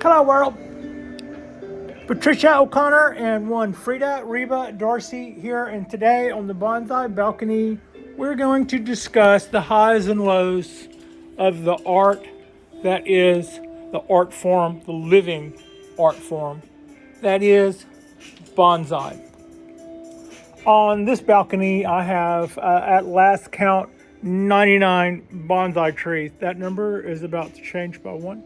Hello world, Patricia O'Connor and one Frida Reba Darcy here, and today on the Bonsai balcony we're going to discuss the highs and lows of the art that is the art form, the living art form that is bonsai. On this balcony I have at last count 99 bonsai trees. That number is about to change by one.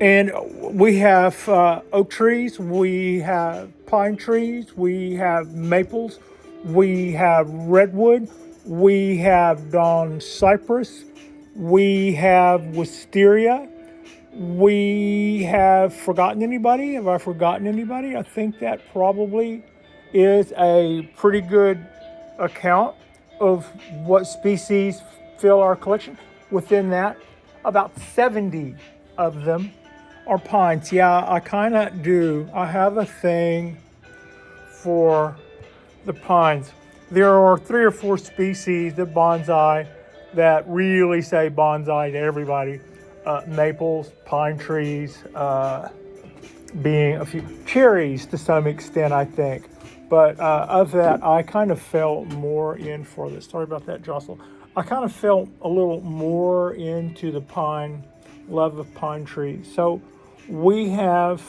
And we have oak trees, we have pine trees, we have maples, we have redwood, we have dawn cypress, we have wisteria. We have forgotten anybody? Have I forgotten anybody? I think that probably is a pretty good account of what species fill our collection. Within that, about 70 of them are pines. Yeah, I kind of do. I have a thing for the pines. There are 3 or 4 species of bonsai that really say bonsai to everybody. Maples, pine trees, being a few cherries to some extent, I think. But of that, I kind of fell more in for this. Sorry about that, Jocelyn. I kind of fell a little more into the pine, love of pine trees. So we have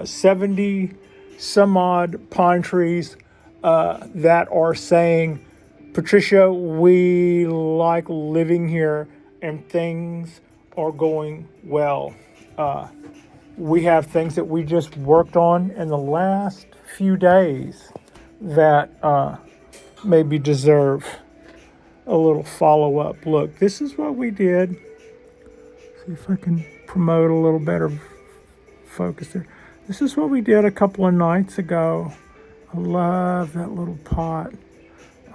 70 some odd pine trees that are saying, Patricia, we like living here and things are going well. We have things that we just worked on in the last few days that maybe deserve a little follow-up look. This is what we did. See if I can promote a little better focus there. This is what we did a couple of nights ago. I love that little pot.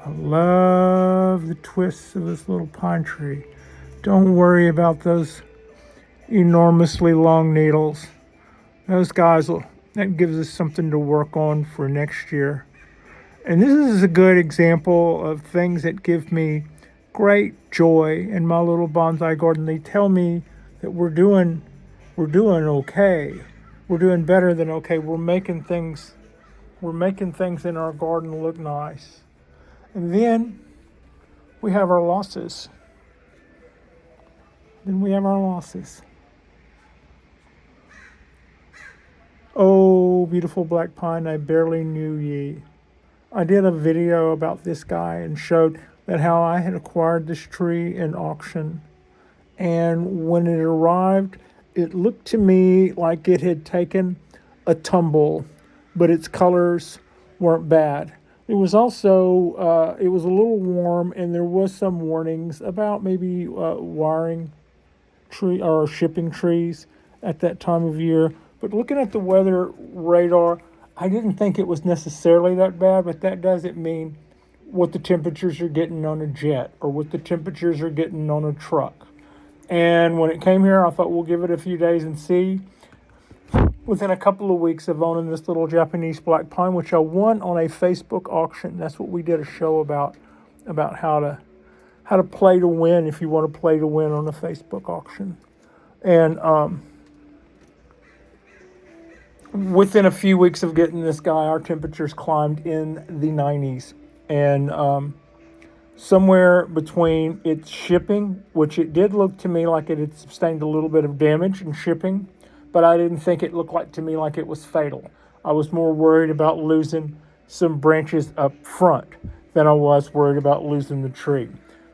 I love the twists of this little pine tree. Don't worry about those enormously long needles. Those guys, that gives us something to work on for next year. And this is a good example of things that give me great joy in my little bonsai garden. They tell me that we're doing okay. We're doing better than okay. We're making things in our garden look nice. And then we have our losses. Oh, beautiful black pine, I barely knew ye. I did a video about this guy and showed that how I had acquired this tree in auction. And when it arrived, it looked to me like it had taken a tumble, but its colors weren't bad. It was also, it was a little warm, and there was some warnings about maybe wiring tree or shipping trees at that time of year. But looking at the weather radar, I didn't think it was necessarily that bad, but that doesn't mean what the temperatures are getting on a jet or what the temperatures are getting on a truck. And when it came here, I thought we'll give it a few days and see. Within a couple of weeks of owning this little Japanese black pine, which I won on a Facebook auction. That's what we did a show about how to play to win if you want to play to win on a Facebook auction. And within a few weeks of getting this guy, our temperatures climbed in the 90s. And somewhere between its shipping, which it did look to me like it had sustained a little bit of damage in shipping, but I didn't think it looked like to me like it was fatal. I was more worried about losing some branches up front than I was worried about losing the tree.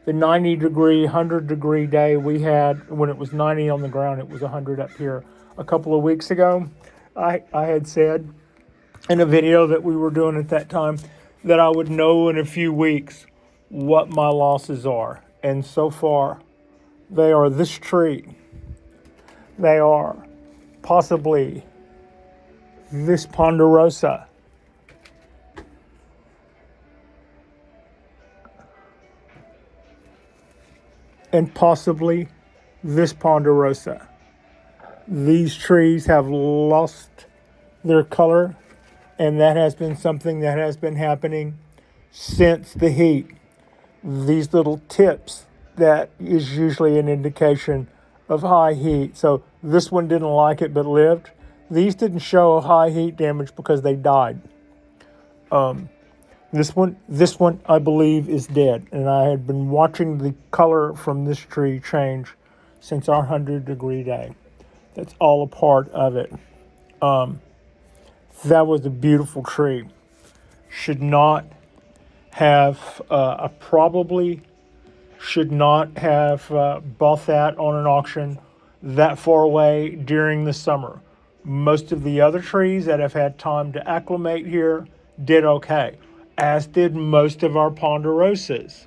The 90-degree, 100-degree day we had, when it was 90 on the ground, it was 100 up here a couple of weeks ago. I had said in a video that we were doing at that time that I would know in a few weeks what my losses are. And so far, they are this tree. They are possibly this ponderosa. And possibly this ponderosa. These trees have lost their color, and that has been something that has been happening since the heat. These little tips, that is usually an indication of high heat. So this one didn't like it but lived. These didn't show high heat damage because they died. This one, I believe, is dead. And I had been watching the color from this tree change since our 100-degree day. That's all a part of it. That was a beautiful tree. Should not have, I probably should not have bought that on an auction that far away during the summer. Most of the other trees that have had time to acclimate here did okay, as did most of our ponderosas.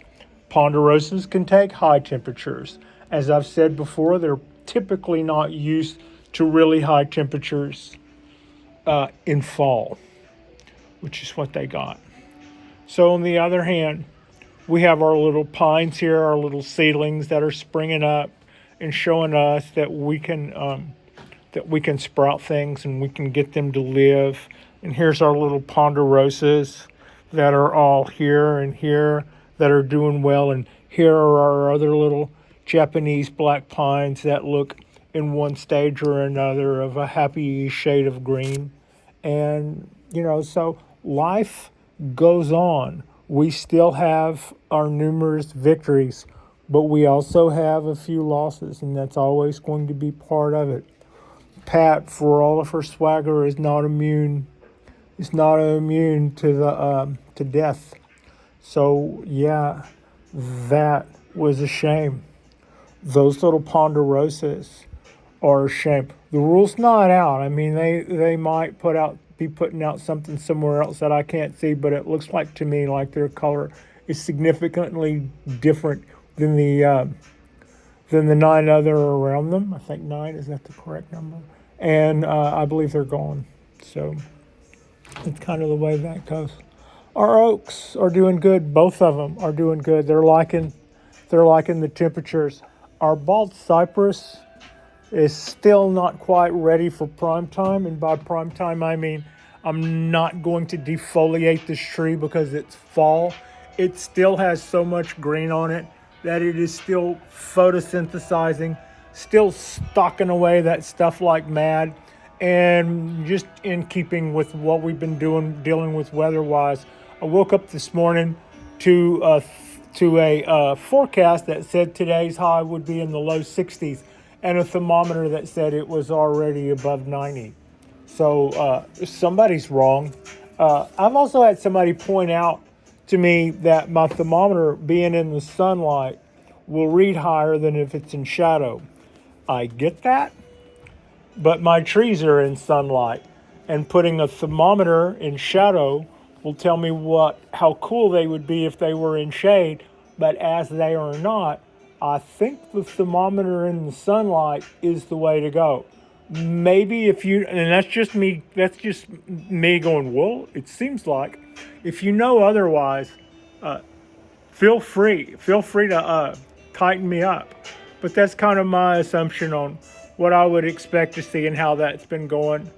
Ponderosas can take high temperatures. As I've said before, they're typically not used to really high temperatures in fall, which is what they got. So on the other hand, we have our little pines here, our little seedlings that are springing up and showing us that we can sprout things and we can get them to live. And here's our little ponderosas that are all here and here that are doing well. And here are our other little Japanese black pines that look in one stage or another of a happy shade of green. And, so life goes on. We still have our numerous victories, but we also have a few losses, and that's always going to be part of it. Pat, for all of her swagger, is not immune. Is not immune to death. So yeah, that was a shame. Those little ponderosas are a shame. The rule's not out. I mean, they might be putting out something somewhere else that I can't see, but it looks like to me like their color is significantly different than the 9 other around them. I think 9, is that the correct number? And I believe they're gone. So it's kind of the way that goes. Our oaks are doing good. Both of them are doing good. They're liking the temperatures. Our bald cypress is still not quite ready for prime time, and by prime time I mean I'm not going to defoliate this tree because it's fall. It still has so much green on it that it is still photosynthesizing, still stocking away that stuff like mad. And just in keeping with what we've been dealing with weather-wise, I woke up this morning to a forecast that said today's high would be in the low 60s, and a thermometer that said it was already above 90. So somebody's wrong. I've also had somebody point out to me that my thermometer, being in the sunlight, will read higher than if it's in shadow. I get that, but my trees are in sunlight, and putting a thermometer in shadow will tell me how cool they would be if they were in shade, but as they are not, I think the thermometer in the sunlight is the way to go. Maybe and that's just me going, well, it seems like. If you know otherwise, feel free to tighten me up. But that's kind of my assumption on what I would expect to see and how that's been going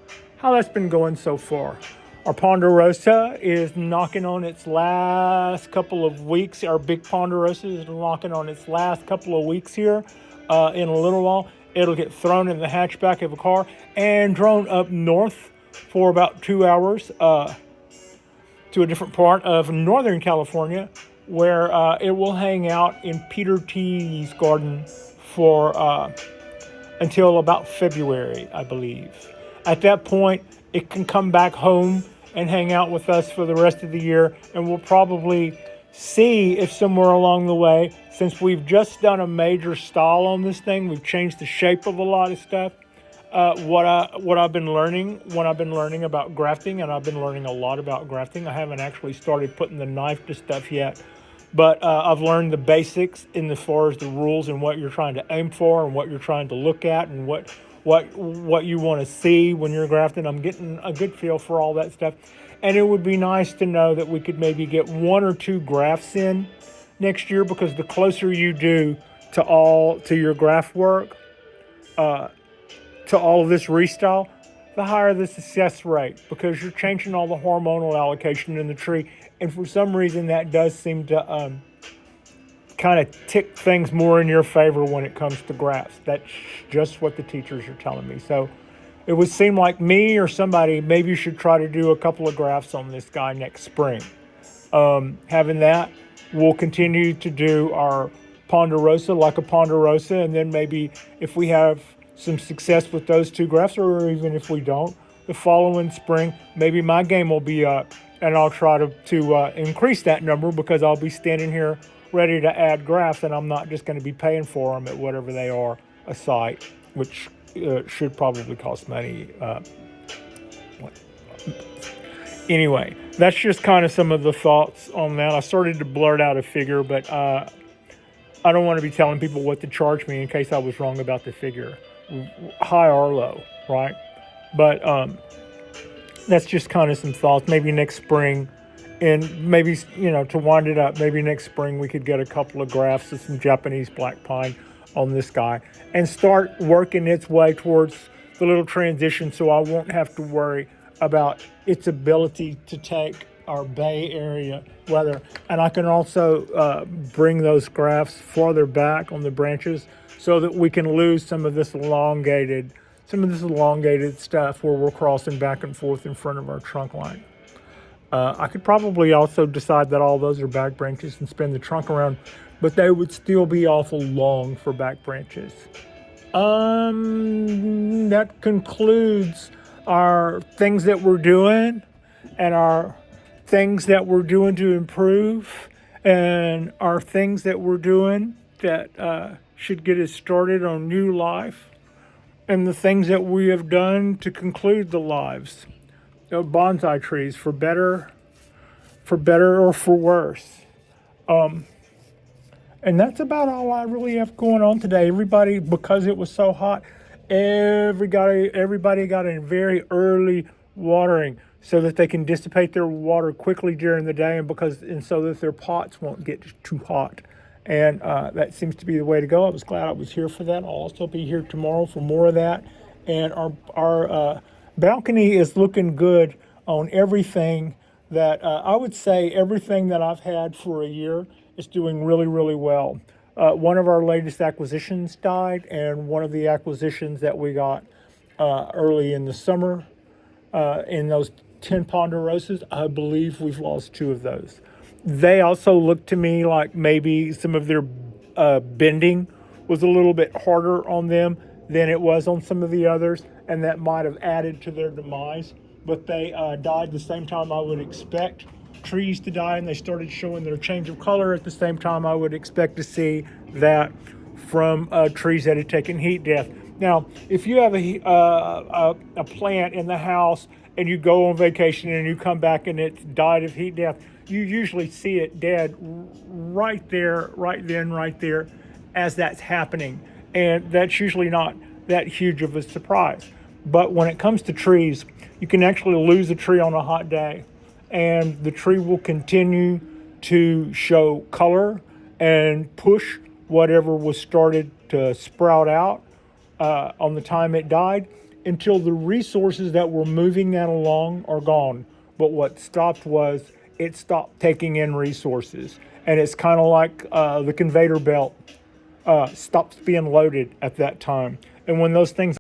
so far. Our ponderosa is knocking on its last couple of weeks. Our big ponderosa is knocking on its last couple of weeks here. In a little while, it'll get thrown in the hatchback of a car and drone up north for about 2 hours to a different part of Northern California, where it will hang out in Peter T's garden for until about February, I believe. At that point, it can come back home and hang out with us for the rest of the year, and we'll probably see if somewhere along the way, since we've just done a major style on this thing, we've changed the shape of a lot of stuff. What I've been learning about grafting, and I've been learning a lot about grafting. I haven't actually started putting the knife to stuff yet, but I've learned the basics in as far as the rules and what you're trying to aim for and what you're trying to look at and what you want to see when you're grafting. I'm getting a good feel for all that stuff, and it would be nice to know that we could maybe get 1 or 2 grafts in next year, because the closer you do to your graft work, to all of this restyle, the higher the success rate, because you're changing all the hormonal allocation in the tree, and for some reason that does seem to kind of tick things more in your favor when it comes to graphs. That's just what the teachers are telling me. So it would seem like me or somebody, maybe you should try to do a couple of graphs on this guy next spring. Having that, we'll continue to do our ponderosa like a ponderosa, and then maybe if we have some success with those two graphs, or even if we don't, the following spring, maybe my game will be up, and I'll try to increase that number because I'll be standing here ready to add graphs, and I'm not just going to be paying for them at whatever they are a site, which should probably cost money. Anyway, that's just kind of some of the thoughts on that. I started to blurt out a figure, but I don't want to be telling people what to charge me in case I was wrong about the figure, high or low, right? But that's just kind of some thoughts. Maybe next spring, and maybe, to wind it up, maybe next spring we could get a couple of graphs of some Japanese black pine on this guy and start working its way towards the little transition, so I won't have to worry about its ability to take our Bay Area weather. And I can also bring those graphs farther back on the branches so that we can lose some of this elongated stuff where we're crossing back and forth in front of our trunk line. I could probably also decide that all those are back branches and spin the trunk around, but they would still be awful long for back branches. That concludes our things that we're doing and our things that we're doing to improve and our things that we're doing that should get us started on new life and the things that we have done to conclude the lives of bonsai trees for better or for worse. And that's about all I really have going on today. Everybody, because it was so hot, everybody got a very early watering so that they can dissipate their water quickly during the day and so that their pots won't get too hot. And that seems to be the way to go. I was glad I was here for that. I'll also be here tomorrow for more of that. And our balcony is looking good on everything that I would say everything that I've had for a year is doing really, really well. One of our latest acquisitions died, and one of the acquisitions that we got early in the summer in those 10 ponderosas, I believe we've lost 2 of those. They also look to me like maybe some of their bending was a little bit harder on them than it was on some of the others, and that might have added to their demise. But they died the same time I would expect trees to die, and they started showing their change of color at the same time I would expect to see that from trees that had taken heat death. Now, if you have a plant in the house and you go on vacation and you come back and it's died of heat death, you usually see it dead right there as that's happening. And that's usually not that huge of a surprise. But when it comes to trees, you can actually lose a tree on a hot day, and the tree will continue to show color and push whatever was started to sprout out on the time it died until the resources that were moving that along are gone. But what stopped was it stopped taking in resources. And it's kind of like the conveyor belt stops being loaded at that time. And when those things